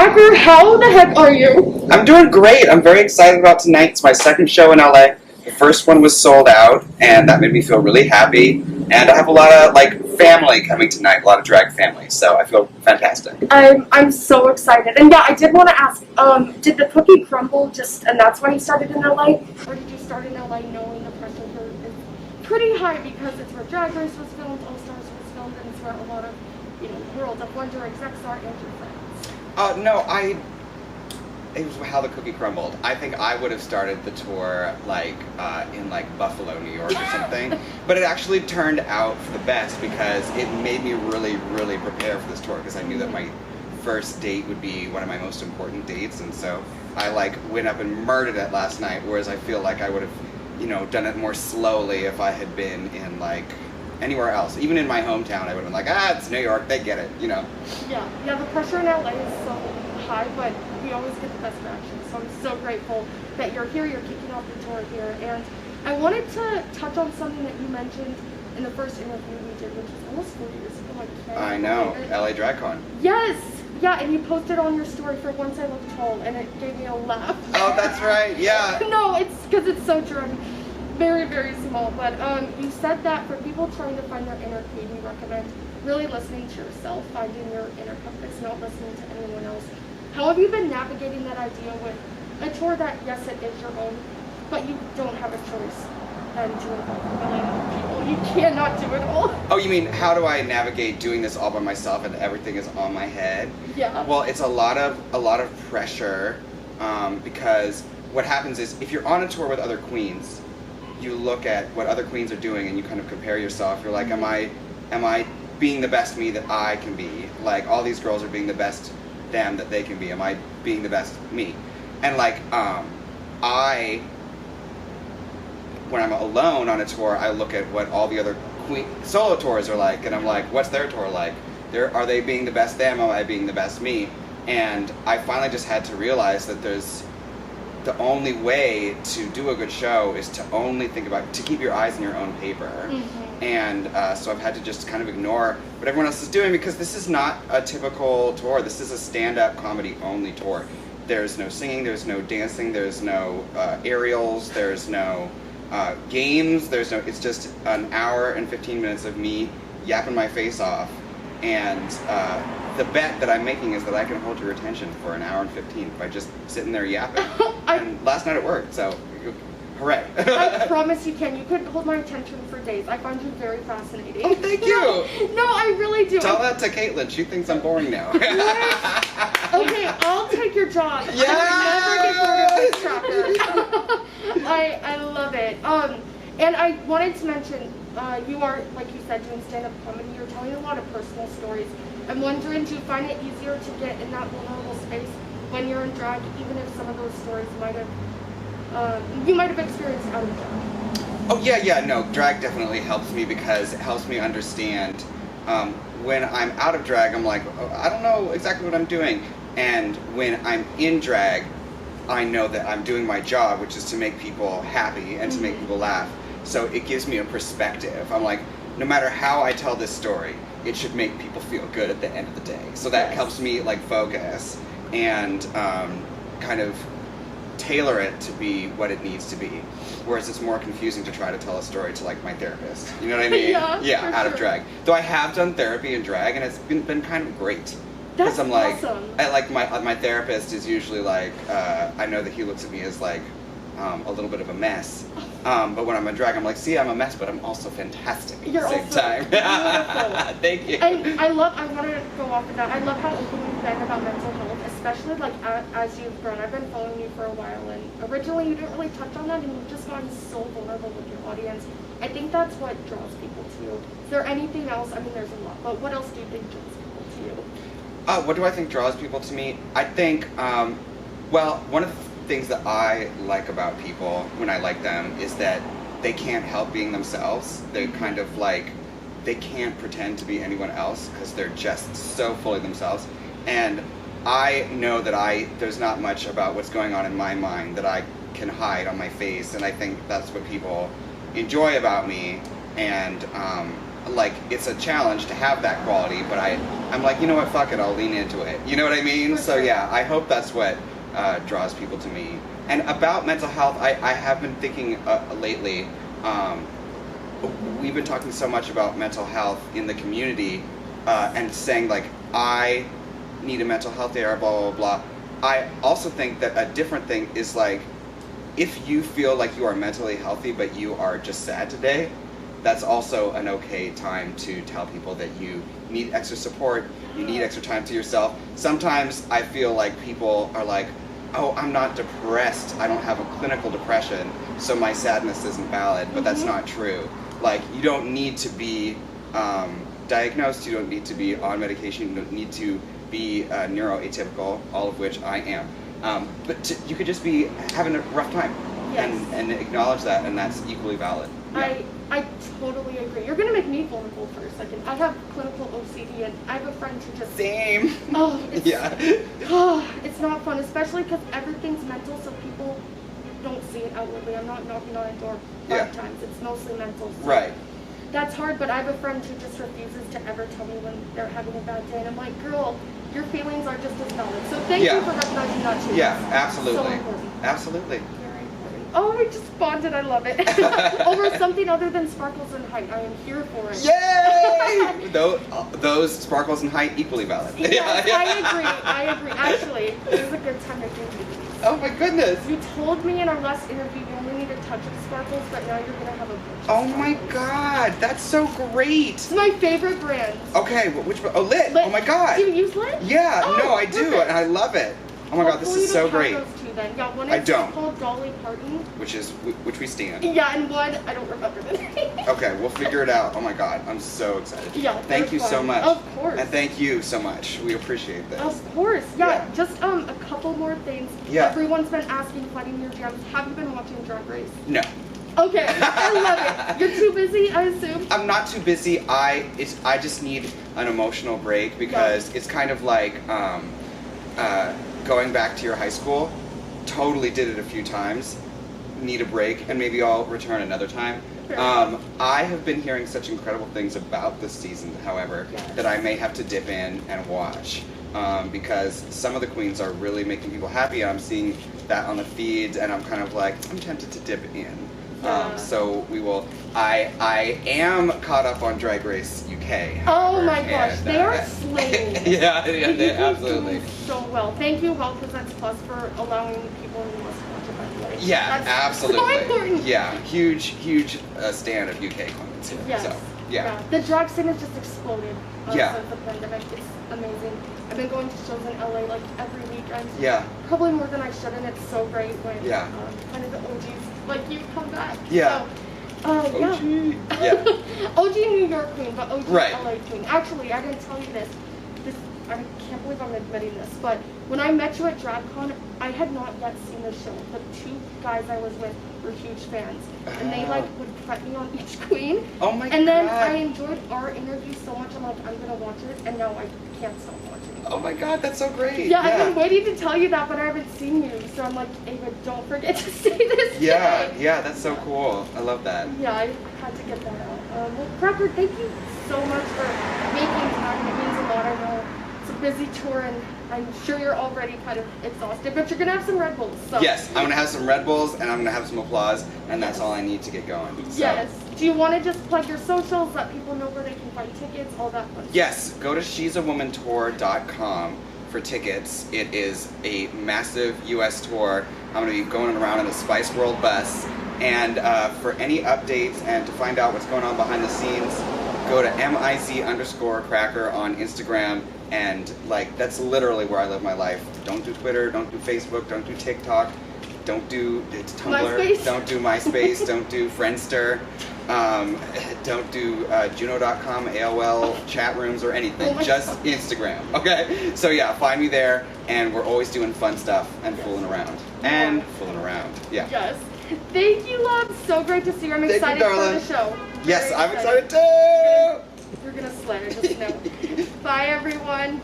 Dragger, how the heck are you? I'm doing great. I'm very excited about tonight. It's my second show in LA. The first one was sold out, and that made me feel really happy. And I have a lot of family coming tonight, a lot of drag family, so I feel fantastic. I'm so excited. And yeah, I did want to ask, did the cookie crumble and that's why you started in LA? Or did you start in LA knowing the pressure here is pretty high because it's where Drag Race was filmed, All Stars was filmed, and it's where a lot of, World of Wonder execs are and your friends? No, it was how the cookie crumbled. I think I would have started the tour in Buffalo, New York or something. But it actually turned out for the best because it made me really, really prepare for this tour because I knew that my first date would be one of my most important dates, and so I went up and murdered it last night, whereas I feel like I would have, done it more slowly if I had been in anywhere else. Even in my hometown, I would have been it's New York, they get it, Yeah, the pressure in LA is so high, but we always get the best reaction. So I'm so grateful that you're here, you're kicking off the tour here. And I wanted to touch on something that you mentioned in the first interview we did, which is almost 4 years ago. I know, LA DragCon. Yes! Yeah, and you posted on your story for Once I Look Tall, and it gave me a laugh. Oh, that's right, yeah. No, it's because it's so true. I'm very, very small. But you said that for people trying to find their inner Kate, you recommend really listening to yourself, finding your inner compass, not listening to anyone else. How have you been navigating that idea with a tour that, yes, it is your own, but you don't have a choice and doing it with a million other people? You cannot do it all. Oh, you mean how do I navigate doing this all by myself and everything is on my head? Yeah. Well, it's a lot of pressure because what happens is if you're on a tour with other queens, you look at what other queens are doing and you kind of compare yourself. You're like, am I being the best me that I can be? All these girls are being the best them that they can be. Am I being the best me? And when I'm alone on a tour, I look at what all the other solo tours are like, and I'm like, what's their tour like? Are they being the best them? Am I being the best me? And I finally just had to realize that the only way to do a good show is to keep your eyes on your own paper. Mm-hmm. And so I've had to just kind of ignore what everyone else is doing because this is not a typical tour. This is a stand-up comedy only tour. There's no singing, there's no dancing, there's no aerials, there's no games, it's just an hour and 15 minutes of me yapping my face off. And the bet that I'm making is that I can hold your attention for an hour and 15 by just sitting there yapping. And last night it worked, so hooray. I promise you can. You could hold my attention for days. I find you very fascinating. Oh, thank you. No, I really do. Tell that to Caitlin. She thinks I'm boring now. Okay, I'll take your job. Yeah. I never get bored of this chapter. I love it. And I wanted to mention, you are, like you said, doing stand-up comedy. You're telling a lot of personal stories. I'm wondering, do you find it easier to get in that vulnerable space when you're in drag, even if some of those stories you might have experienced out of drag? Oh, yeah, no, drag definitely helps me because it helps me understand. When I'm out of drag, I'm like, oh, I don't know exactly what I'm doing. And when I'm in drag, I know that I'm doing my job, which is to make people happy and to make people laugh. So it gives me a perspective. I'm like, no matter how I tell this story, it should make people feel good at the end of the day. So that helps me focus and kind of tailor it to be what it needs to be. Whereas it's more confusing to try to tell a story to my therapist. You know what I mean? Yeah, out of drag. Though I have done therapy in drag and it's been kind of great. That's I'm awesome. My therapist is usually I know that he looks at me as a little bit of a mess. But when I'm in drag, I'm like, see, I'm a mess, but I'm also fantastic at the same time. Beautiful. Thank you. And I want to go off of that. I love how open you've been about mental health, especially as you've grown. I've been following you for a while, and originally you didn't really touch on that, and you've just gotten so vulnerable with your audience. I think that's what draws people to you. Is there anything else? I mean, there's a lot, but what else do you think draws people to you? What do I think draws people to me? I think, one of the things that I like about people when I like them is that they can't help being themselves. They're kind of they can't pretend to be anyone else because they're just so fully themselves. And I know that there's not much about what's going on in my mind that I can hide on my face, and I think that's what people enjoy about me. And like it's a challenge to have that quality, but I'm like, you know what, fuck it, I'll lean into it. You know what I mean? So yeah, I hope that's what draws people to me. And about mental health, I have been thinking lately, we've been talking so much about mental health in the community, and saying like, I need a mental health day or blah, blah, blah. I also think that a different thing is like, if you feel like you are mentally healthy but you are just sad today, that's also an okay time to tell people that you need extra support, you need extra time to yourself. Sometimes I feel like people are like, oh, I'm not depressed, I don't have a clinical depression, so my sadness isn't valid, but that's not true. Like, you don't need to be diagnosed, you don't need to be on medication, you don't need to be neuroatypical, all of which I am. But you could just be having a rough time, and acknowledge that, and that's equally valid. Yeah. I totally agree. You're gonna make me vulnerable for a second. I have clinical OCD, and I have a friend who just same. Oh, it's, yeah. It's not fun, especially because everything's mental, so people don't see it outwardly. I'm not knocking on a door 5 times. It's mostly mental. So right. That's hard, but I have a friend who just refuses to ever tell me when they're having a bad day, and I'm like, girl, your feelings are just as valid. So thank you for recognizing that too. Yeah, absolutely. So important. Absolutely. Very important. Oh, we just bonded. I love it. Over something other than sparkles and height. I am here for it. Yay! those sparkles and height equally valid. Yes, I agree. Actually, this is a good time to do these. Oh my goodness. You told me in our last interview you only need a touch of sparkles, but now you're going to have a bunch Oh of my god, that's so great. It's my favorite brand. Okay, which one? Oh, Lit. Oh my god. Do you use Lit? Yeah, oh, no, I do, and I love it. Oh my god, this is so great. Those two, then. Yeah, one I is don't. called Dolly Parton. Which we stand. Yeah, and one, I don't remember the name. Okay, we'll figure it out. Oh my god, I'm so excited. Yeah, thank you so much. Of course. And thank you so much. We appreciate this. Of course. Yeah, just a couple more things. Yeah. Everyone's been asking, flooding your DMs. Have you been watching Drag Race? No. Okay, I love it. You're too busy, I assume? I'm not too busy. I just need an emotional break because it's kind of like going back to your high school. Totally did it a few times. Need a break, and maybe I'll return another time. I have been hearing such incredible things about this season, however, that I may have to dip in and watch. Because some of the queens are really making people happy. I'm seeing that on the feeds, and I'm kind of like, I'm tempted to dip in. So we will. I am caught up on Drag Race UK. However, oh my gosh, they are slaying. yeah, they absolutely. So well. Thank you, Well Presents Plus, for allowing people in the West to watch it, by the way. Yeah, That's absolutely. so important. Yeah, huge stand of UK comments here. Yes. So, yeah. The drag scene has just exploded since the pandemic. It's amazing. I've been going to shows in LA like every weekend. Yeah. Probably more than I should, and it's so great when kind of the OGs like you come back. Yeah. So, OG. Yeah. OG New York queen, but OG Right. LA queen. Actually, I didn't tell you this. I can't believe I'm admitting this, but when I met you at DragCon, I had not yet seen the show. The 2 guys I was with were huge fans, and they like would prep me on each queen. Oh my god. And then I enjoyed our interview so much, I'm like, I'm gonna watch it, and now I can't stop watching it. Oh my god, that's so great. Yeah, I've been waiting to tell you that, but I haven't seen you, so I'm like, Ava, don't forget to say this. Yeah, that's so cool. I love that. Yeah, I had to get that out. Well, Cracker, thank you so much for making time. It means a lot. I know it's a busy tour, and I'm sure you're already kind of exhausted, but you're gonna have some Red Bulls. So. Yes, I'm gonna have some Red Bulls, and I'm gonna have some applause, and that's all I need to get going. So. Yes. Do you want to just plug your socials, let people know where they can find tickets, all that fun stuff? Yes, go to she'sawomantour.com for tickets. It is a massive U.S. tour. I'm going to be going around in the Spice World bus. And for any updates and to find out what's going on behind the scenes, go to MIZ_cracker on Instagram. And like, that's literally where I live my life. Don't do Twitter, don't do Facebook, don't do TikTok, don't do Tumblr, MySpace. don't do MySpace, don't do Friendster. Don't do Juno.com, AOL, chat rooms, or anything. Just Instagram. Okay? So yeah, find me there, and we're always doing fun stuff and fooling around. And fooling around. Yeah. Yes. Thank you, love. So great to see you. I'm excited for the show. Yes, I'm excited too! You're gonna slay. I just know. Bye, everyone.